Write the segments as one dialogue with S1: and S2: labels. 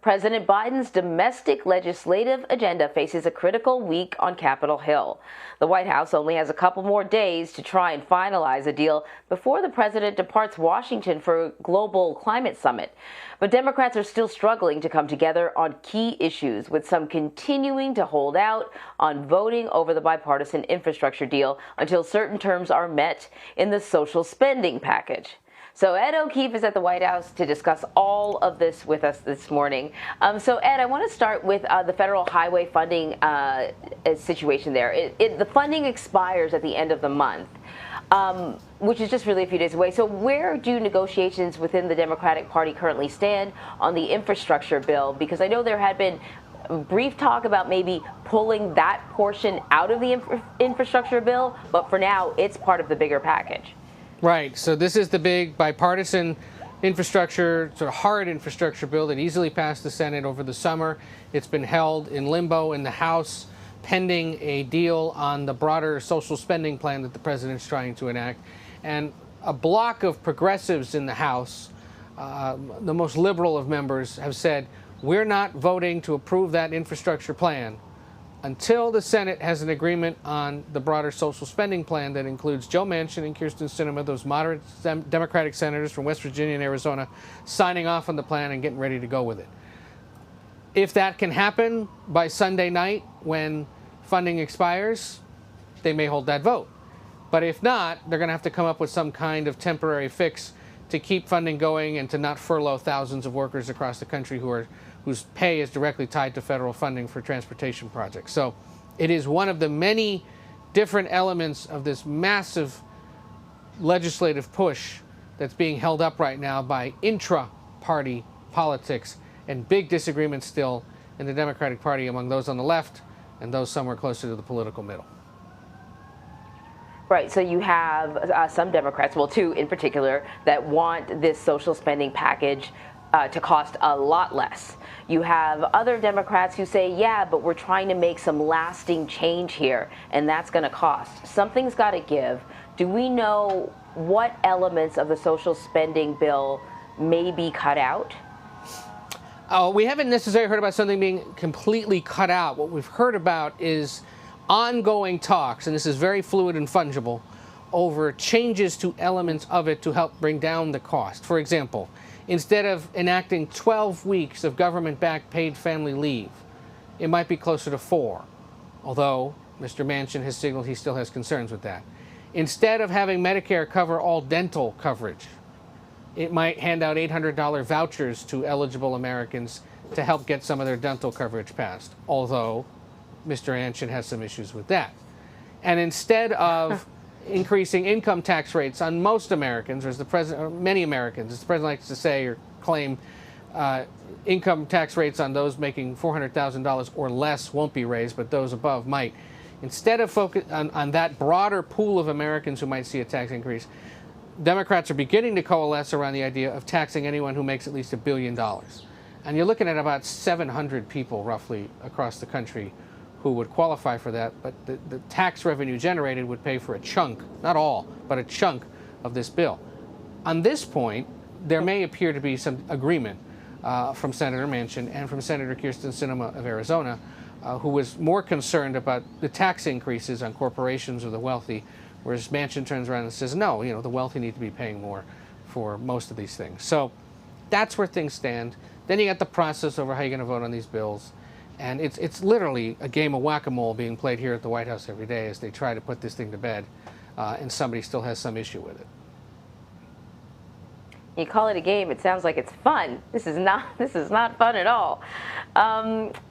S1: President Biden's domestic legislative agenda faces a critical week on Capitol Hill. The White House only has a couple more days to try and finalize a deal before the president departs Washington for a global climate summit. But Democrats are still struggling to come together on key issues, with some continuing to hold out on voting over the bipartisan infrastructure deal until certain terms are met in the social spending package. So Ed O'Keefe is at the White House to discuss all of this with us this morning. So Ed, I want to start with the federal highway funding situation there. The funding expires at the end of the month, which is just really a few days away. So where do negotiations within the Democratic Party currently stand on the infrastructure bill? Because I know there had been brief talk about maybe pulling that portion out of the infrastructure bill, but for now, it's part of the bigger package.
S2: Right. So this is the big bipartisan infrastructure, sort of hard infrastructure bill that easily passed the Senate over the summer. It's been held in limbo in the House pending a deal on the broader social spending plan that the president's trying to enact. And a block of progressives in the House, the most liberal of members, have said, we're not voting to approve that infrastructure plan until the Senate has an agreement on the broader social spending plan that includes Joe Manchin and Kyrsten Sinema, those moderate Democratic senators from West Virginia and Arizona, signing off on the plan and getting ready to go with it. If that can happen by Sunday night when funding expires, they may hold that vote. But if not, they're going to have to come up with some kind of temporary fix to keep funding going and to not furlough thousands of workers across the country whose pay is directly tied to federal funding for transportation projects. So it is one of the many different elements of this massive legislative push that's being held up right now by intra-party politics and big disagreements still in the Democratic Party among those on the left and those somewhere closer to the political middle.
S1: Right, so you have some Democrats, well, two in particular, that want this social spending package to cost a lot less. You have other Democrats who say, yeah, but we're trying to make some lasting change here, and that's going to cost. Something's got to give. Do we know what elements of the social spending bill may be cut out?
S2: We haven't necessarily heard about something being completely cut out. What we've heard about is ongoing talks, and this is very fluid and fungible, over changes to elements of it to help bring down the cost. For example, instead of enacting 12 weeks of government-backed paid family leave, it might be closer to 4, although Mr. Manchin has signaled he still has concerns with that. Instead of having Medicare cover all dental coverage, it might hand out $800 vouchers to eligible Americans to help get some of their dental coverage passed, although Mr. Manchin has some issues with that. And instead of increasing income tax rates on most Americans, or as the president, or many Americans, as the president likes to say or claim, income tax rates on those making $400,000 or less won't be raised, but those above might. Instead of focus on that broader pool of Americans who might see a tax increase, Democrats are beginning to coalesce around the idea of taxing anyone who makes at least $1 billion. And you're looking at about 700 people roughly across the country who would qualify for that, but the tax revenue generated would pay for a chunk, not all, but a chunk of this bill. On this point, there may appear to be some agreement from Senator Manchin and from Senator Kyrsten Sinema of Arizona, who was more concerned about the tax increases on corporations or the wealthy, whereas Manchin turns around and says, no, the wealthy need to be paying more for most of these things. So that's where things stand. Then you got the process over how you're going to vote on these bills. And it's literally a game of whack-a-mole being played here at the White House every day as they try to put this thing to bed, and somebody still has some issue with it.
S1: You call it a game, it sounds like it's fun. This is not fun at all.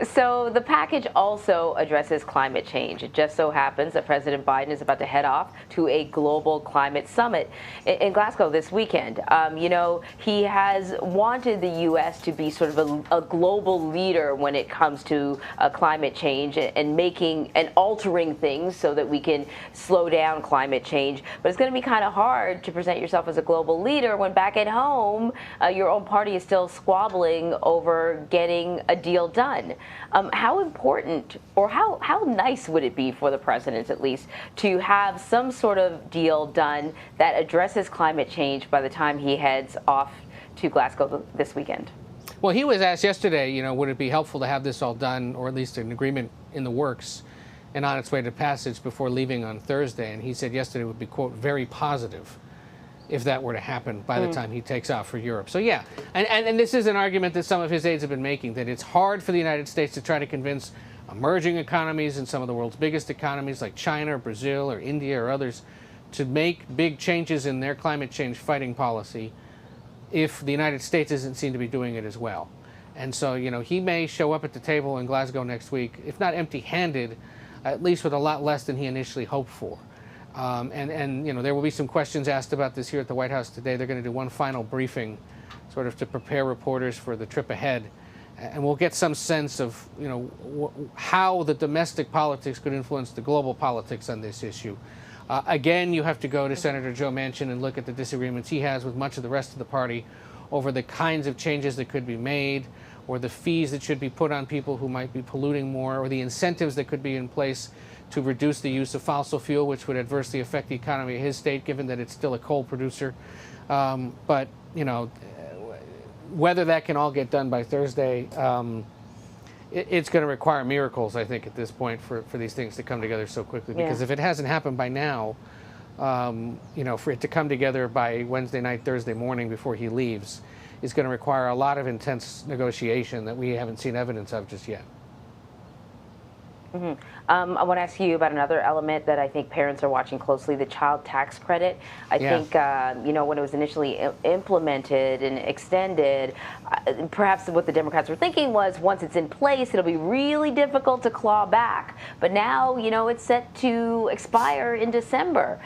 S1: So the package also addresses climate change. It just so happens that President Biden is about to head off to a global climate summit in Glasgow this weekend. He has wanted the U.S. to be sort of a global leader when it comes to climate change and making and altering things so that we can slow down climate change. But it's going to be kind of hard to present yourself as a global leader when back at home, your own party is still squabbling over getting a deal done. How important, or how nice would it be for the president, at least, to have some sort of deal done that addresses climate change by the time he heads off to Glasgow this weekend?
S2: Well, he was asked yesterday, would it be helpful to have this all done, or at least an agreement in the works and on its way to passage before leaving on Thursday? And he said yesterday it would be, quote, very positive if that were to happen by the time he takes off for Europe. So yeah, and this is an argument that some of his aides have been making, that it's hard for the United States to try to convince emerging economies and some of the world's biggest economies like China or Brazil or India or others to make big changes in their climate change fighting policy if the United States isn't seen to be doing it as well. And so, he may show up at the table in Glasgow next week, if not empty-handed, at least with a lot less than he initially hoped for. There will be some questions asked about this here at the White House today. They're going to do one final briefing sort of to prepare reporters for the trip ahead. And we'll get some sense of, how the domestic politics could influence the global politics on this issue. Again, you have to go to Senator Joe Manchin and look at the disagreements he has with much of the rest of the party over the kinds of changes that could be made, or the fees that should be put on people who might be polluting more, or the incentives that could be in place to reduce the use of fossil fuel, which would adversely affect the economy of his state, given that it's still a coal producer. But, whether that can all get done by Thursday, it's going to require miracles, I think, at this point for these things to come together so quickly. Because if it hasn't happened by now, for it to come together by Wednesday night, Thursday morning before he leaves is going to require a lot of intense negotiation that we haven't seen evidence of just yet.
S1: I want to ask you about another element that I think parents are watching closely, the child tax credit. I think, when it was initially implemented and extended, perhaps what the Democrats were thinking was once it's in place, it'll be really difficult to claw back. But now, it's set to expire in December.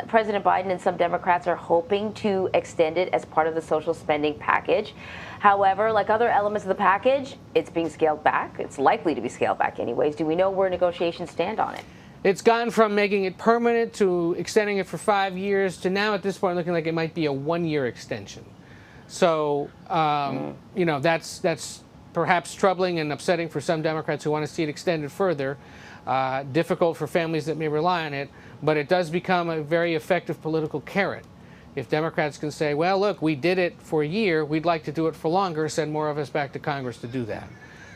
S1: President Biden and some Democrats are hoping to extend it as part of the social spending package. However, like other elements of the package, it's being scaled back. It's likely to be scaled back anyways. Do we know where negotiations stand on it?
S2: It's gone from making it permanent to extending it for 5 years to now at this point looking like it might be a 1-year extension. So, that's perhaps troubling and upsetting for some Democrats who want to see it extended further. Difficult for families that may rely on it, but it does become a very effective political carrot. If Democrats can say, well, look, we did it for a year, we'd like to do it for longer, send more of us back to Congress to do that.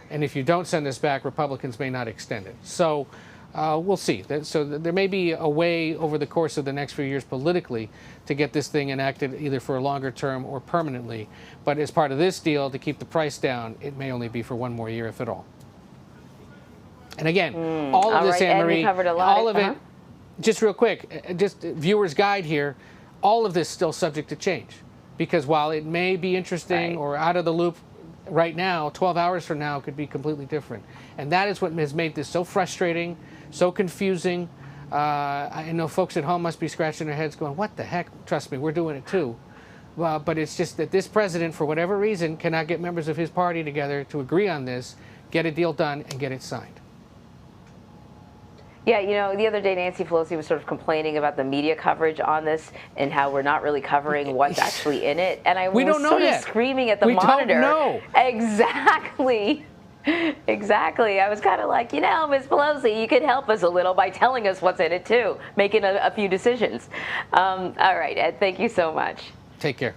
S2: And if you don't send us back, Republicans may not extend it. So we'll see. So there may be a way over the course of the next few years politically to get this thing enacted either for a longer term or permanently. But as part of this deal, to keep the price down, it may only be for 1 more year, if at all. And again, all of this, Anne-Marie, all of it, just real quick, just viewer's guide here, all of this still subject to change, because while it may be interesting or out of the loop right now, 12 hours from now it could be completely different. And that is what has made this so frustrating, so confusing. I know folks at home must be scratching their heads going, what the heck? Trust me, we're doing it too. But it's just that this president, for whatever reason, cannot get members of his party together to agree on this, get a deal done, and get it signed.
S1: Yeah, the other day Nancy Pelosi was sort of complaining about the media coverage on this and how we're not really covering what's actually in it. And I was sort of screaming at the monitor.
S2: We don't know.
S1: Exactly. Exactly. I was kind of like, Ms. Pelosi, you could help us a little by telling us what's in it, too, making a few decisions. All right, Ed, thank you so much.
S2: Take care.